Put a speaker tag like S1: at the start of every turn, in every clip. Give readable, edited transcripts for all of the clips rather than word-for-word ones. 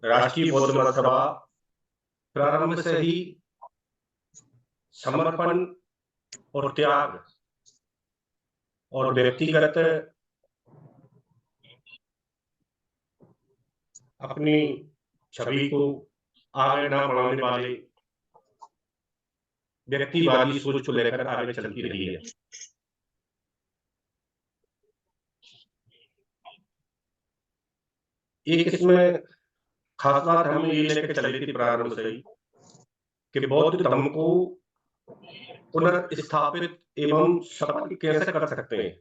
S1: राष्ट्रीय बौद्ध महासभा प्रारंभ से ही समर्पण और त्याग और व्यक्तिगत अपनी छवि को आगे न बढ़ाने वाले व्यक्तिवादी सोच को लेकर आगे चलती रही है। एक इसमें खास बात हमें ये लेकर चली थी प्रारंभ से ही कि बौद्ध धर्म को पुनर्स्थापित एवं सफल कैसे कर सकते हैं।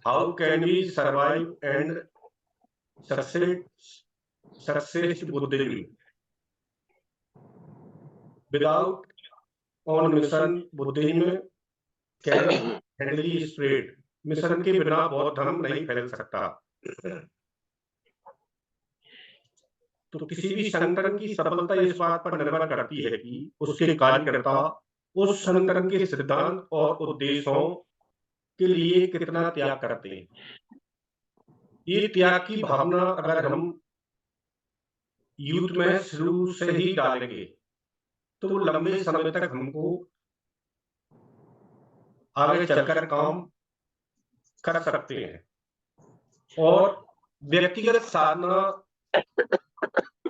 S1: How can we survive and success Buddhism without on mission Buddhism can hardly spread. Mission के बिना बौद्ध धर्म नहीं फैल सकता। तो किसी भी संगठन की सफलता इस बात पर निर्भर करती है कि उसके कार्यकर्ता उस संगठन के सिद्धांत और उद्देश्यों के लिए कितना त्याग करते हैं। ये त्याग की भावना अगर हम यूथ में शुरू से ही डालेंगे तो वो लंबे समय तक हमको आगे चलकर काम कर सकते हैं। और व्यक्तिगत साधना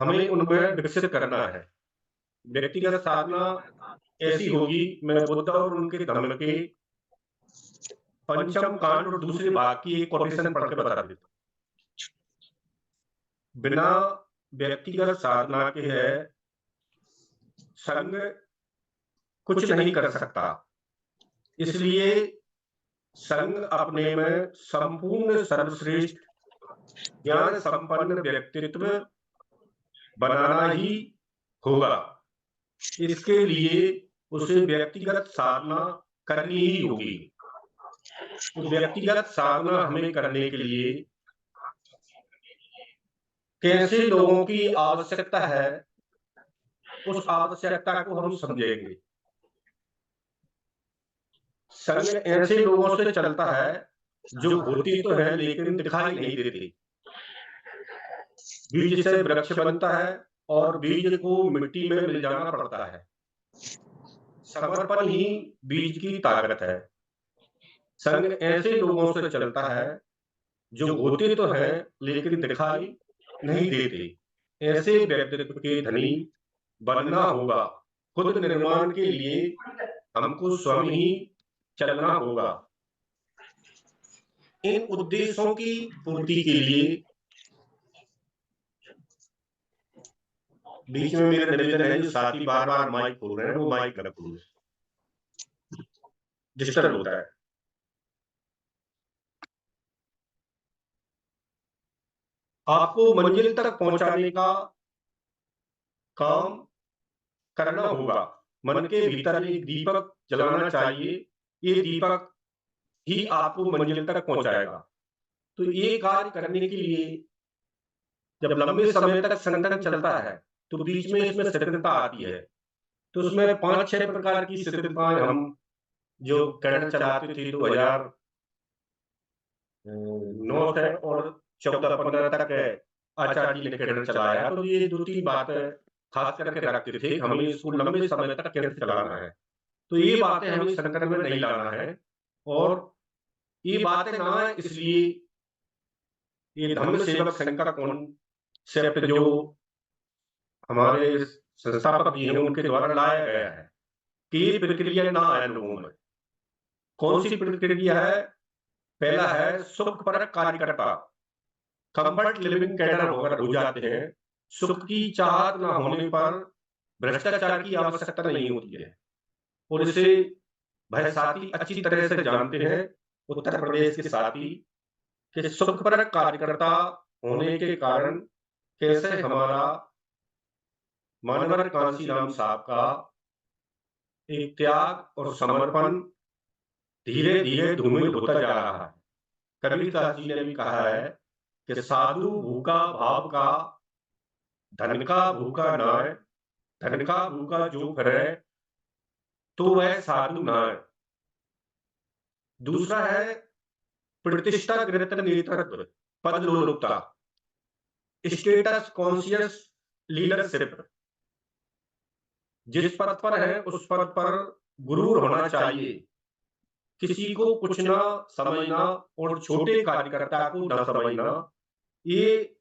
S1: हमें उनमें विकसित करना है। व्यक्तिगत साधना ऐसी होगी, मैं बुद्ध और उनके धर्म के पंचम कांड और दूसरे भाग की एक कोटेशन पढ़ के बता देता हूं। बिना व्यक्तिगत साधना के है संघ कुछ नहीं कर सकता। इसलिए संघ अपने में संपूर्ण सर्वश्रेष्ठ ज्ञान संपन्न व्यक्तित्व बनाना ही होगा। इसके लिए उसे व्यक्तिगत साधना करनी ही होगी। तो व्यक्तिगत साधना हमें करने के लिए कैसे लोगों की आवश्यकता है, उस आवश्यकता को हम समझेंगे। संघ ऐसे लोगों से चलता है जो होती तो है लेकिन दिखाई नहीं देती। बीज से वृक्ष बनता है और बीज को मिट्टी में मिल जाना पड़ता है। समर्पण ही बीज की ताकत है। संघ ऐसे लोगों से चलता है जो होते तो हैं लेकिन दिखाई नहीं देते। ऐसे व्यक्तित्व के धनी बनना होगा। खुद निर्माण के लिए हमको स्वयं ही चलना होगा। इन उद्देश्यों की पूर्ति के लिए बीच में मेरा निवेदन है, जो साथी बार बार माइक खोल रहे हैं वो माइक न खोलें, डिस्टर्ब होता है। आपको मंजिल तक पहुंचाने का काम करना होगा। मन के भीतर एक दीपक जलाना चाहिए। ये दीपक ही आपको मंजिल तक पहुंचाएगा। तो ये कार्य करने के लिए जब लंबे समय तक संगठन चलता है तो बीच में इसमें शिथिलता आती है। तो उसमें 5-6 प्रकार की शिथिलताएं हम जो कैडर चलाते थे 2009 से और 14-15 तक आचार्य जी ने कैडर चलाया, तो ये 2-3 बातें खास करके रखते थे, हमें इसको लंबे समय तक कैसे चलाना है। तो ये बातें हमें संगठन में नहीं लाना है। और ये बातें ना इसलिए ये धम्म सेवक संघ का कॉन्सेप्ट जो हमारे संस्थापक जी हैं उनके द्वारा लाया गया है कि ये प्रक्रिया ना आए लोगों में। कौन सी प्रक्रिया है? पहला है सुख परक कार्यकर्ता, कंफर्ट लिविंग कैडर होकर हो जाते हैं। सुख की चाहत न होने पर भ्रष्टाचार की आवश्यकता नहीं होती है। और इसे भाई साथी अच्छी तरह से जानते हैं, उत्तर प्रदेश के साथी, कि सुख परक कार्यकर्ता होने के कारण कैसे हमारा मानवर कांशीराम साहब का एक त्याग और समर्पण धीरे धीरे धूमिल होता जा रहा है। कबीरदास जी ने भी कहा है कि साधु भूखा भाव का, धन का भूखा नाय, धन का भूखा जो फिरे तो वह साधु नाय। दूसरा है प्रतिष्ठा गृहत नेतृत्व पद लोलुपता। स्टेटस कॉन्शियस लीडरशिप, जिस पद पर है उस पद पर गुरूर होना चाहिए, किसी को कुछ ना समझना और छोटे कार्यकर्ता को न समझना, ये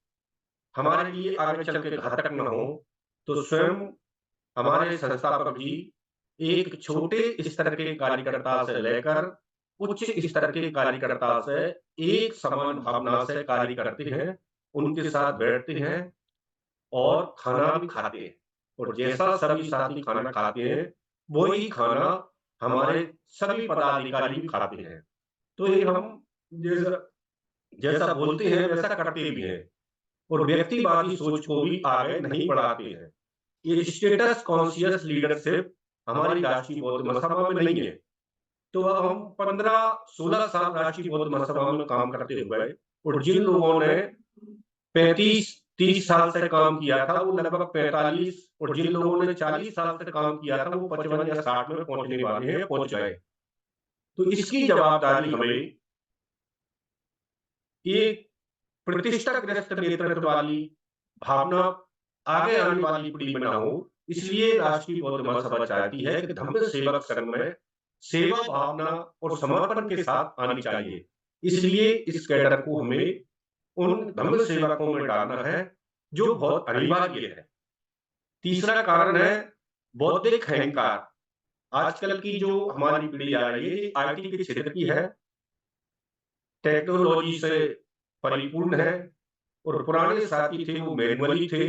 S1: हमारे लिए आगे चल के घातक न हो। तो स्वयं हमारे संस्थापक जी एक छोटे स्तर के कार्यकर्ता से लेकर उच्च स्तर के कार्यकर्ता से एक समान भावना से कार्य करते हैं, उनके साथ बैठते हैं और खाना भी खाते हैं। और जैसा सभी साथी खाना खाते हैं, वही खाना हमारे सभी पदाधिकारी भी खाते हैं। तो ये हम जैसा जैसा बोलते हैं वैसा करते भी हैं और व्यक्तिवादी सोच को भी आगे नहीं बढ़ाते हैं। ये स्टेटस कॉन्शियस लीडरशिप हमारी राष्ट्रीय बौद्ध महासभा में नहीं है। तो अब हम 15-16 साल राष्ट्रीय बौद्ध महासभा में काम करते हुए और जिन लोगों ने 35-30 साल से काम किया था, वो लगभग 45, और जिन लोगों ने 40 साल से काम किया था, वो 55 या 60 में पहुंचने वाले हैं, पहुंच गए। तो इसकी जवाबदारी हमें एक प्रतिष्ठाग्रस्त नेतृत्व वाली भावना आगे आने वाली पीढ़ी में ना हो, इसलिए राष्ट्रीय बौद्ध महासभा चाहती है कि धम्म सेवक संघ में सेवा भावना और समर्पण के साथ आनी चाहिए। इसलिए इस कैडर को हमें उन धम्म सेवकों में डालना है, जो बहुत अनिवार्य है। तीसरा कारण है बौद्धिक अहंकार। आजकल की जो हमारी पीढ़ी आ रही है, आईटी के क्षेत्र की है, टेक्नोलॉजी से परिपूर्ण है, और पुराने साथी थे वो मैनुअली थे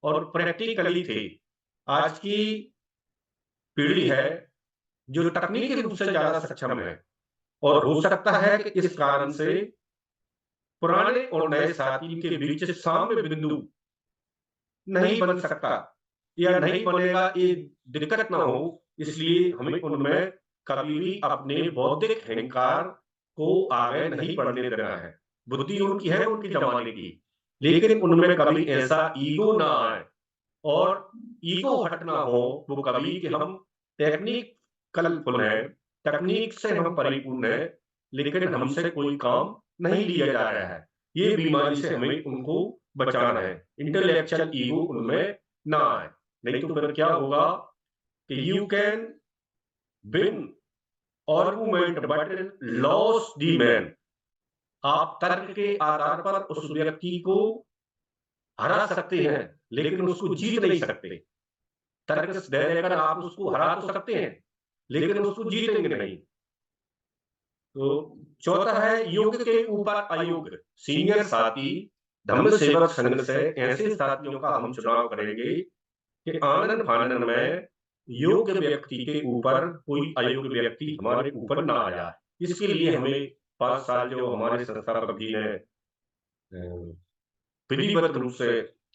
S1: और प्रैक्टिकली थे। आज की पीढ़ी है जो तकनीकी रूप से ज्यादा सक्षम है, और हो सकता है कि इस कारण से पुराने और नए साथी के बीच साम्य बिंदु नहीं बन सकता या नहीं बनेगा, ये दिक्कत ना हो, इसलिए हमें उनमें कभी भी अपने बौद्धिक अहंकार को आगे नहीं बढ़ने देना है। बुद्धि उनकी है, उनकी जमाने की, लेकिन उनमें कभी ऐसा ईगो ना आए और ईगो हटना हो वो कभी कि हम टेक्निकल हैं, तकनीक से हम परिपूर्ण हैं, लेकिन हमसे कोई काम नहीं लिया जा रहा है। ये बीमारी से हमें उनको बचाना है। इंटेलेक्चुअल ईगो उनमें ना आए, नहीं तो फिर क्या होगा कि you can win argument but loss the man. आप तर्क के आधार पर उस व्यक्ति को हरा सकते हैं, लेकिन उसको जीत नहीं सकते। तर्क दे देकर आप उसको हरा तो सकते हैं, लेकिन उसको जीतेंगे नहीं। तो चौथा है योग के ऊपर अयोग। सीनियर साथी धम्म सेवक संघ से ऐसे साथियों का हम चुनाव करेंगे कि आनंद फानन में योग्य व्यक्ति के ऊपर कोई अयोग्य व्यक्ति हमारे ऊपर ना आ जाए। इसके लिए हमें 5 साल जो हमारे संस्थापक जी ने विधिवत रूप से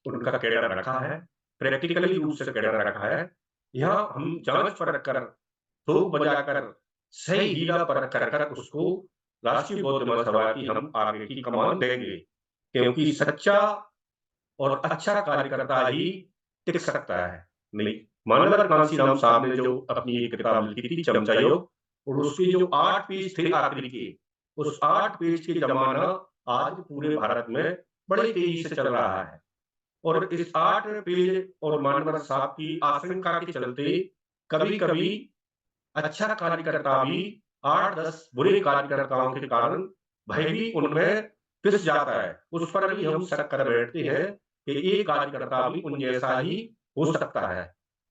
S1: उनका कैडर रखा है, प्रैक्टिकली रूप से कैडर रखा है, यहाँ हम जांच परख कर, ठोक बजाकर, सही हीरा परख कर उसको राष्ट्रीय बौद्ध महासभा की हम आगे की कमान देंगे, क्योंकि सच्चा और अच्छा कार्यकर्ता ही टिक सकता है। नहीं, मानवर कांशीराम साहब ने जो अपनी एक किताब लिखी थी चमचा योग, और उसके जो 8 पेज थे आखिरी के, उस 8 पेज के जमाना आज पूरे भारत में बड़ी तेजी से चल रहा है। और इस 8 पेज और मानवर साहब की आशंका के चलते कभी-कभी अच्छा कार्यकर्ता भी 8-10 बुरे कार्यकर्ताओं के कारण भय भी उनमें पिस जाता है। उस पर भी हम शक कर बैठते हैं कि एक कार्यकर्ता भी उन जैसा ही हो सकता है।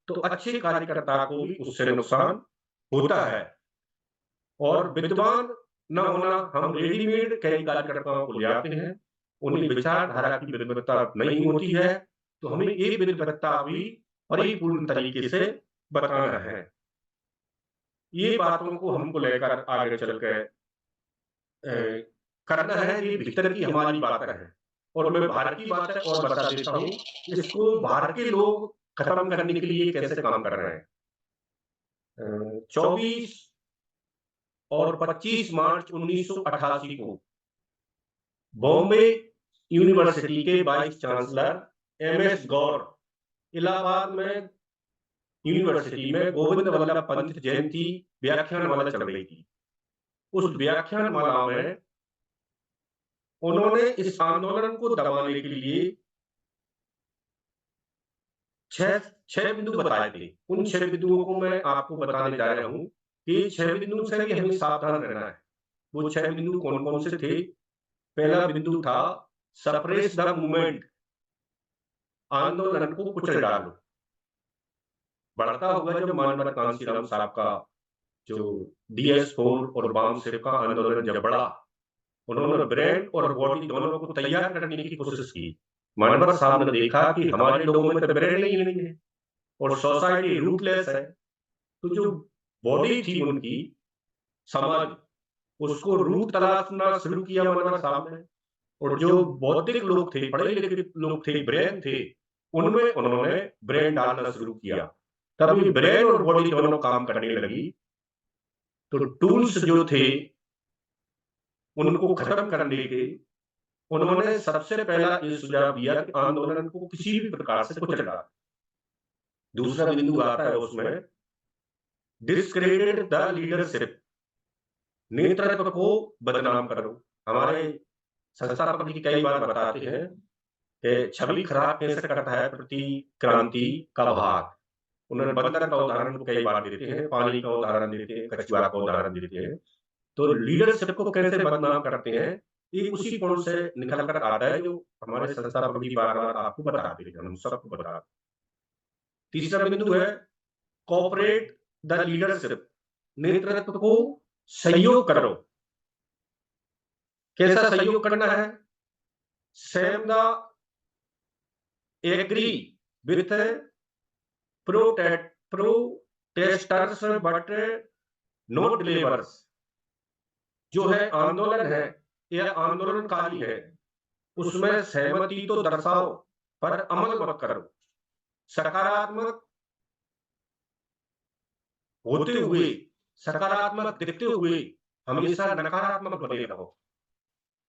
S1: तो अच्छे कार्यकर्ता को भी उससे नुकसान होता है। और विद्वान न होना, हम रेडीमेड कई कार्यकर्ताओं को ले आते हैं, उन्हें विचारधारा की विद्वत्ता नहीं होती है, तो हमें ये विद्वत्ता भी परिपूर्ण तरीके से बताना है। ये बातों को हमको लेकर आगे चल के करना है, ये भीतर की हमारी बातें हैं। और मैं बाहर की बातें और बता देता हूँ, इसको बाहर के लोग खत्म करने के लिए कैसे काम कर रहे हैं। 24 और 25 मार्च 1988 को बॉम्बे यूनिवर्सिटी के वाइस चांसलर एमएस गौर इलाहाबाद में यूनिवर्सिटी में गोविंद वल्लभ पंत जयंती व्याख्यानमाला चल रही थी। उस व्याख्यानमाला में उन्होंने इस आंदोलन को दबाने के लिए छह छह बिंदु बताए थे। उन 6 बिंदुओं को मैं आपको बताने जा रहा हूँ कि 6 बिंदुओं से भी हमें सावधान रहना है। वो 6 बिंदु कौन-कौन से थे? पहला बिंदु था सप्रेस द मूवमेंट, आंदोलन को कुचल डालो। बढ़ता हुआ जब मानवता कांशीराम साहब का जो DS4 और वाम सेव का आंदोलन जब बढ़ा, उन्होंने ब्रेन और बॉडी दोनों को तैयार करने की कोशिश की। मानवर साहब ने देखा कि हमारे लोगों में तो ब्रेन ही नहीं है और सोसाइटी रूटलेस है। तो जो बॉडी थी उनकी, समाज, उसको रूट तलाशना शुरू किया मानवर साहब ने। और जो बौद्धिक लोग थे, पढ़े लिखे लोग थे, ब्रेन थे, उनमें उन्होंने ब्रेन डालना शुरू किया। तब ये ब्रेन और बॉडी दोनों काम करने लगी। तो टूल्स जो थे उनको खत्म करने के उन्होंने सबसे पहला ये सुझाव दिया कि आंदोलन को किसी भी प्रकार से कुचल डालो। दूसरा बिंदु आता है उसमें डिस्क्रेडिट द लीडरशिप, नेतृत्व को बदनाम करो। हमारे संस्थापक जी कई बार बताते हैं कि छवि खराब कैसे करता है प्रतिक्रांति का भाग। उन्होंने बंदर का उदाहरण कई बार देते हैं, पानी का उदाहरण देते हैं, कछुआ का उदाहरण देते हैं। तो लीडरशिप को कैसे बदनाम करते हैं, ये उसी कोण से निकल कर आता है जो हमारे संस्थापक जी बार-बार आपको बताते हैं, हम सबको बताते हैं। तीसरा बिंदु है कोऑपरेट द लीडरशिप, नेतृत्व को सहयोग करो। कैसा सहयोग करना है? Same the agree with protesters but not delivers. जो है आंदोलन है या आंदोलनकारी है, उसमें सहमति तो दर्शाओ पर अमल मत करो। सकारात्मक होते हुए, सकारात्मक दिखते हुए हमेशा नकारात्मक बने रहो।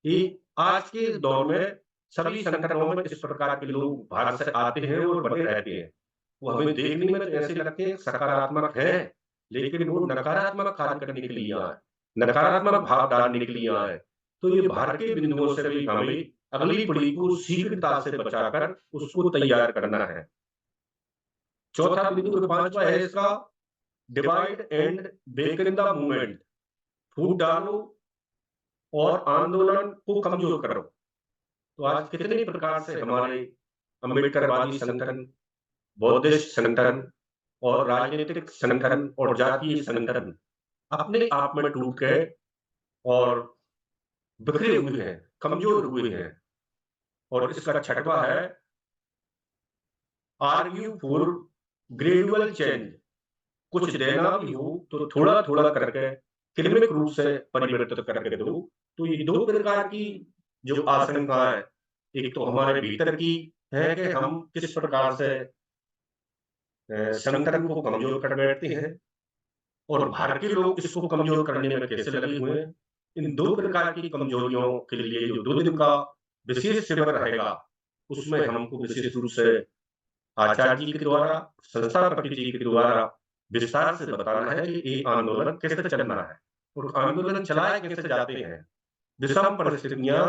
S1: कि आज के दौर में सभी संगठनों में इस प्रकार के लोग बाहर से आते हैं और बने रहते हैं। वो हमें देखने में तो ऐसे लगते हैं सकारात्मक हैं, लेकिन वो नकारात्मक कार्य करने के लिए आए, नकारात्मक भाव डालने के लिए आए। तो ये बाहर के बिंदुओं से भी हमें अगली पीढ़ी को शीघ्रता से बचाकर उसको तैयार करना है। चौथा बिंदु, पांचवा है इसका divide and weaken the movement, फूट डालो और आंदोलन को कमजोर करो। तो आज कितने प्रकार से हमारे अम्बेडकरवादी संगठन, बौद्धिस्ट संगठन और राजनीतिक संगठन और जातीय संगठन अपने आप में टूट गए और बिखरे हुए हैं, कमजोर हुए हैं। और इसका छठवां है आर्ग्यू फॉर ग्रेजुअल चेंज, कुछ देना भी हो तो थोड़ा-थोड़ा करके क्रमिक रूप से परिवर्तित करके दो। तो ये 2 प्रकार की जो आशंकाएँ, एक तो हमारे भीतर की है कि हम किस प्रकार से संगठन को कमज़ोर कर बैठते हैं और बाहर के लोग इसको कमज़ोर करने में कैसे लगे हुए हैं। इन 2 प्रकार की कमज़ोरियों के लिए जो 2 दिन का विशेष शिविर रहेगा, उसमें हमको विशेष रूप से आचार्य जी के द्वारा, संस्थापक जी के द्वारा विस्तार से बताना है कि ये आंदोलन कैसे चलना है और आंदोलन चलाए कैसे जाते हैं। विषम परिस्थितियाँ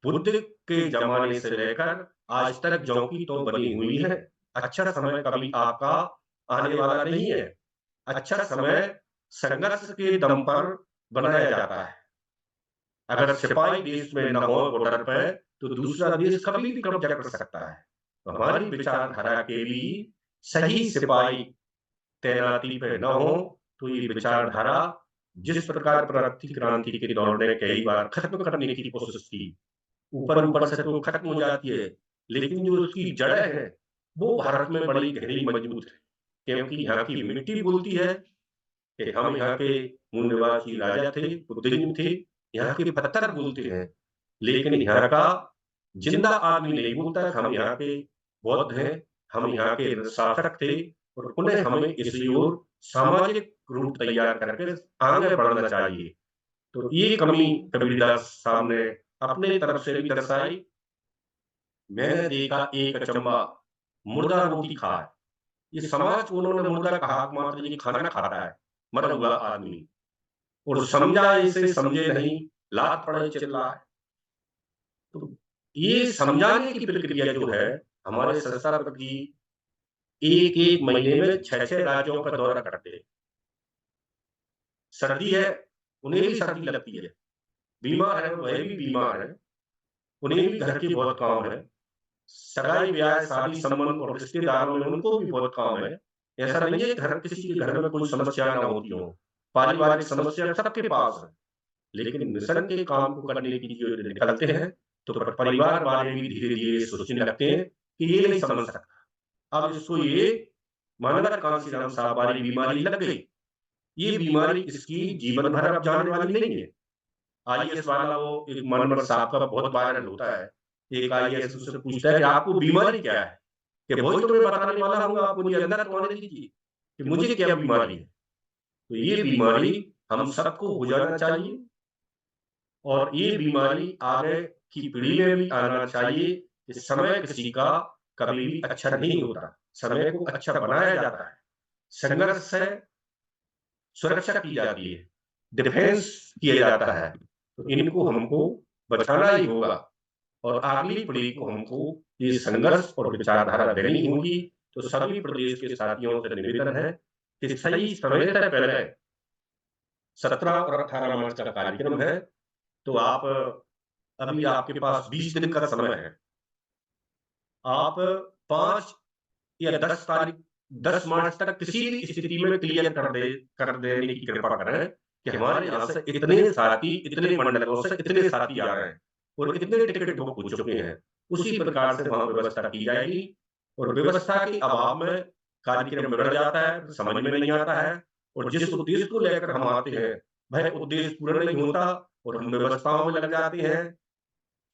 S1: बुद्ध के ज़माने से लेकर आज तक ज्यों की त्यों बनी हुई है। अच्छा समय कभी आपका आने वाला नहीं है। अच्छा समय संघर्ष के दम पर बनाया जाता है। अगर सिपाही देश में न हो बॉर्डर पे, तो दूसरा देश कभी भी कब्जा कर सकता है। तो हमारी विचारधारा के भी सही सिपाही तैनाती पे न हो, तो ये विचारधारा जिस प्रकार प्रगति क्रांति के दौर में कई बार खत्म करने की कोशिश की, ऊपर-ऊपर से तो खत्म हो जाती है, लेकिन जो उसकी जड़ें हैं, वो भारत में बड़ी गहरी मजबूत है। क्योंकि यहाँ की मिट्टी बोलती है कि हम यहाँ के मूल निवासी राजा थे, बुद्धिज्म थे, यहाँ के पत्थर बोलते हैं, लेकिन यहाँ का जिंदा आदमी नहीं बोलता कि हम यहाँ के बौद्ध हैं, हम यहाँ के शासक थे और उन्हें हमें इसी ओर सामाजिक रूप तैयार करके आगे बढ़ना चाहिए। तो ये कमी कबीरदास साहब ने अपने तरफ से भी दर्शाई। मैंने देखा एक अचंबा, मुर्दा रोटी खाए। ये समाज को उन्होंने मुर्दा कहा, मात्र ये खाना खाता है, मरा हुआ आदमी। और समझा इसे समझे नहीं, लात पड़े चिल्लाए। तो ये समझाने की प्रक्रिया जो है, हमारे संस्थापक जी एक-एक महीने में 6-6 राज्यों का दौरा करते हैं। सर्दी है, उन्हें भी सर्दी लगती है। बीमार है, वह भी बीमार है, उन्हें भी घर के बहुत काम है। सगाई-ब्याह, शादी-संबंध और रिश्तेदारों में उनको भी बहुत काम है। ऐसा नहीं है कि हर किसी के घर में कोई समस्या ना होती हो। पारिवारिक समस्या सबके पास है, लेकिन मिशन के काम को करने के लिए जो निकलते हैं, तो परिवार वाले भी धीरे-धीरे सोचने लगते हैं कि ये नहीं समझ सकता। अब इसको ये माना कांशीराम साहब वाली बीमारी लग गई। ये बीमारी इसकी जीवन भर अब जाने वाली नहीं है। आईएएस वाला वो एक मनोहर साहब का बहुत वायरल होता है। एक आईएएस उससे पूछता है कि आपको बीमारी क्या है? कि वही तो मैं बताने वाला हूँ, आप मुझे अंदर तो आने दीजिए कि मुझे क्या बीमारी है। तो ये बीमारी हम सबको हो जाना चाहिए और ये बीमारी आगे की पीढ़ी में भी आना चाहिए कि समय किसी का कभी भी अच्छा नहीं होता। समय को अच्छा बनाया जाता है। संघर्ष से सुरक्षा की जाती है, डिफेंस किया जाता है। तो इनको हमको बचाना ही होगा और अगली पीढ़ी को हमको ये संघर्ष और विचारधारा देनी होगी। तो सभी प्रदेश के साथियों से निवेदन है कि सही समय से पहले 17 और 18 मार्च का कार्यक्रम है, तो आप अभी आपके पास 20 दिन का समय है। आप 5 या 10 तारीख 10 मार्च तक किसी भी स्थिति में क्लियर कर देने की कृपा करें कि हमारे यहाँ से इतने साथी, इतने मंडलों से इतने साथी आ रहे हैं और इतने टिकट बुक हो चुके हैं। उसी प्रकार से वहाँ व्यवस्था की जाएगी और व्यवस्था के अभाव में कार्यक्रम बिगड़ जाता है, समझ में नहीं आता है और जिस उद्देश्य को लेकर हम आते हैं, वह उद्देश्य पूरा नहीं होता और हम व्यवस्थाओं में लग जाते हैं।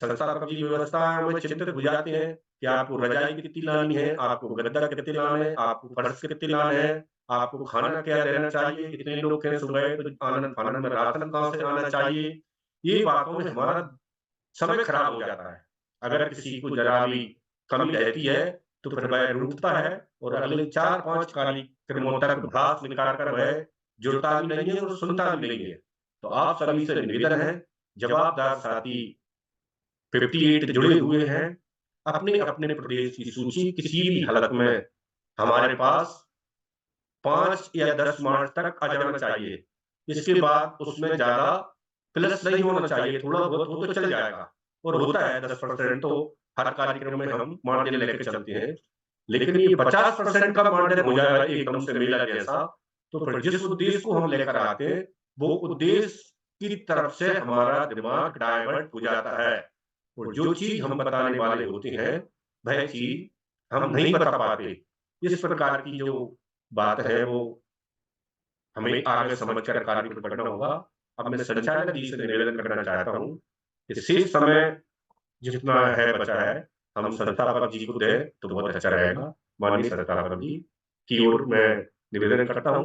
S1: संस्थापक जी व्यवस्था में चिंतित हो जाते हैं कि आपको रजाई कितनी लानी है, आपको गद्दा कितने लाने हैं, आपको फर्श कितने लाने हैं, आपको खाना क्या देना चाहिए, कितने लोग हैं सुबह तो आनन-फानन में राशन कहाँ से आना चाहिए। ये बातों में हमारा समय खराब हो जाता है। अगर किसी को ज़रा भी कमी रहती है, तो फिर वह रूठता है और अगले 4-5 कार्यक्रमों तक भ्रास निकाल कर वह जुड़ता भी नहीं है और सुनता भी नहीं है। तो आप सभी से निवेदन है, जवाबदार साथी 58 जुड़े हुए हैं, अपने-अपने प्रदेश की सूची किसी भी हालत में हमारे पास 5 या 10 मार्च तक आ जाना चाहिए। इसके बाद उसमें ज़्यादा प्लस नहीं होना चाहिए, थोड़ा बहुत हो तो चल जाएगा और होता है 10% तो हर कार्यक्रम में हम मार्जिन लेके चलते हैं। लेकिन ये 50% का मार्जिन हो जाएगा एकदम से मेला जैसा, तो फिर जिस उद्देश्य को हम लेकर आते हैं, वो उद्देश्य की तरफ से हमारा दिमाग डाइवर्ट हो जाता है। और जो चीज़ हम बताने वाले होते हैं, वह चीज़ हम नहीं बता पाते। इस प्रकार की जो बात है वो हमें आगे समझकर कार्य को करना होगा। अब मैं संचालक जी से निवेदन करना चाहता हूँ कि शेष समय जितना है बचा है, हम संस्थापक जी को दें तो बहुत अच्छा रहेगा। माननीय संस्थापक जी की ओर मैं निवेदन करता हूँ।